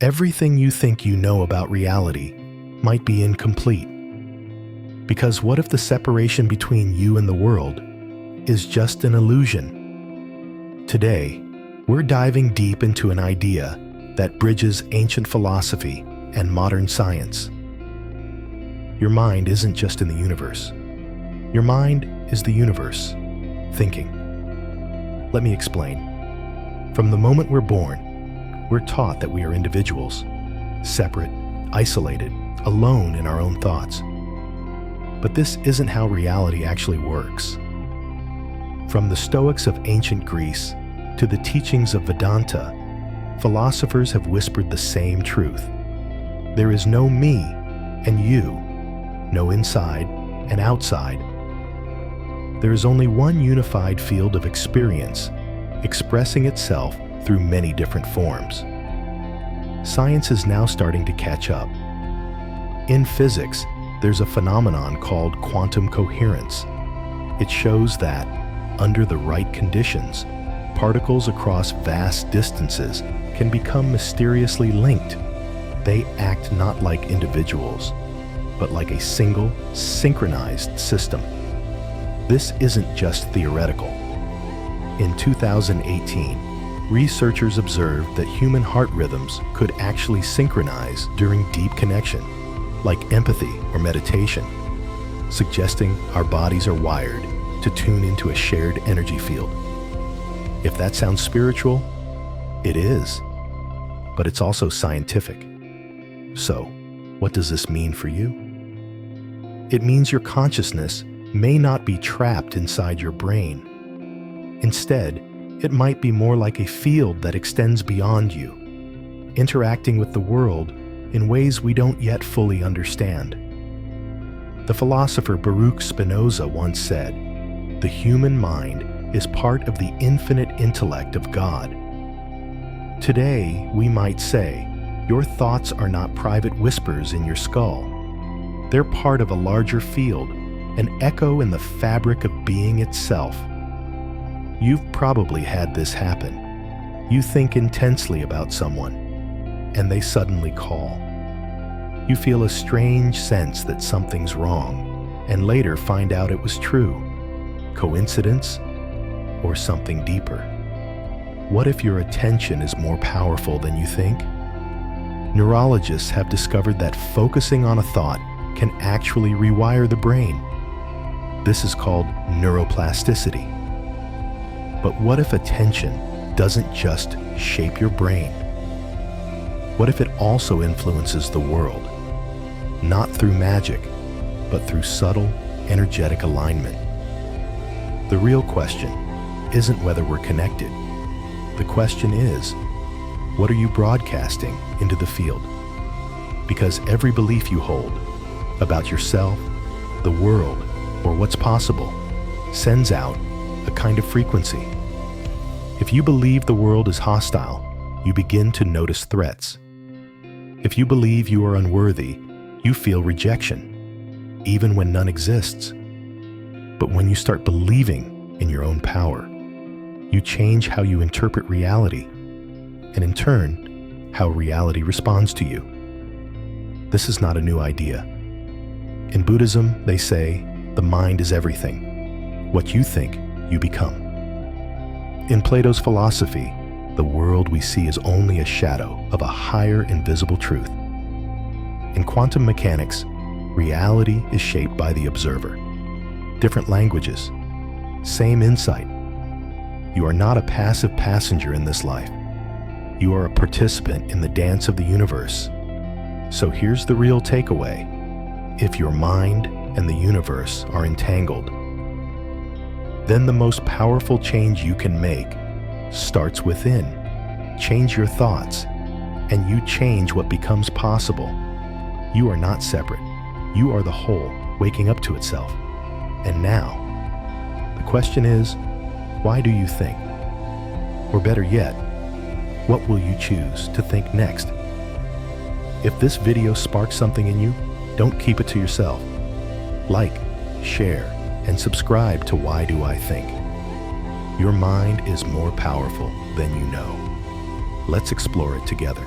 Everything you think you know about reality might be incomplete. Because what if the separation between you and the world is just an illusion? Today, we're diving deep into an idea that bridges ancient philosophy and modern science. Your mind isn't just in the universe. Your mind is the universe, thinking. Let me explain. From the moment we're born, we're taught that we are individuals, separate, isolated, alone in our own thoughts. But this isn't how reality actually works. From the Stoics of ancient Greece to the teachings of Vedanta, philosophers have whispered the same truth. There is no me and you, no inside and outside. There is only one unified field of experience, expressing itself through many different forms. Science is now starting to catch up. In physics, there's a phenomenon called quantum coherence. It shows that, under the right conditions, particles across vast distances can become mysteriously linked. They act not like individuals, but like a single, synchronized system. This isn't just theoretical. In 2018, researchers observed that human heart rhythms could actually synchronize during deep connection, like empathy or meditation, suggesting our bodies are wired to tune into a shared energy field. If that sounds spiritual, it is, but it's also scientific. So, what does this mean for you? It means your consciousness may not be trapped inside your brain. Instead, it might be more like a field that extends beyond you, interacting with the world in ways we don't yet fully understand. The philosopher Baruch Spinoza once said, "The human mind is part of the infinite intellect of God." Today, we might say, your thoughts are not private whispers in your skull. They're part of a larger field, an echo in the fabric of being itself. You've probably had this happen. You think intensely about someone, and they suddenly call. You feel a strange sense that something's wrong, and later find out it was true. Coincidence? Or something deeper? What if your attention is more powerful than you think? Neurologists have discovered that focusing on a thought can actually rewire the brain. This is called neuroplasticity. But what if attention doesn't just shape your brain? What if it also influences the world? Not through magic, but through subtle, energetic alignment. The real question isn't whether we're connected. The question is, what are you broadcasting into the field? Because every belief you hold about yourself, the world, or what's possible sends out a kind of frequency. If you believe the world is hostile, you begin to notice threats. If you believe you are unworthy, you feel rejection, even when none exists. But when you start believing in your own power, you change how you interpret reality, and in turn, how reality responds to you. This is not a new idea. In Buddhism, they say, the mind is everything. What you think, you become. In Plato's philosophy, the world we see is only a shadow of a higher invisible truth. In quantum mechanics, reality is shaped by the observer. Different languages, same insight. You are not a passive passenger in this life. You are a participant in the dance of the universe. So here's the real takeaway. If your mind and the universe are entangled, then the most powerful change you can make starts within. Change your thoughts, and you change what becomes possible. You are not separate. You are the whole, waking up to itself. And now, the question is, why do you think? Or better yet, what will you choose to think next? If this video sparks something in you, don't keep it to yourself. Like, share, and subscribe to Why Do I Think? Your mind is more powerful than you know. Let's explore it together.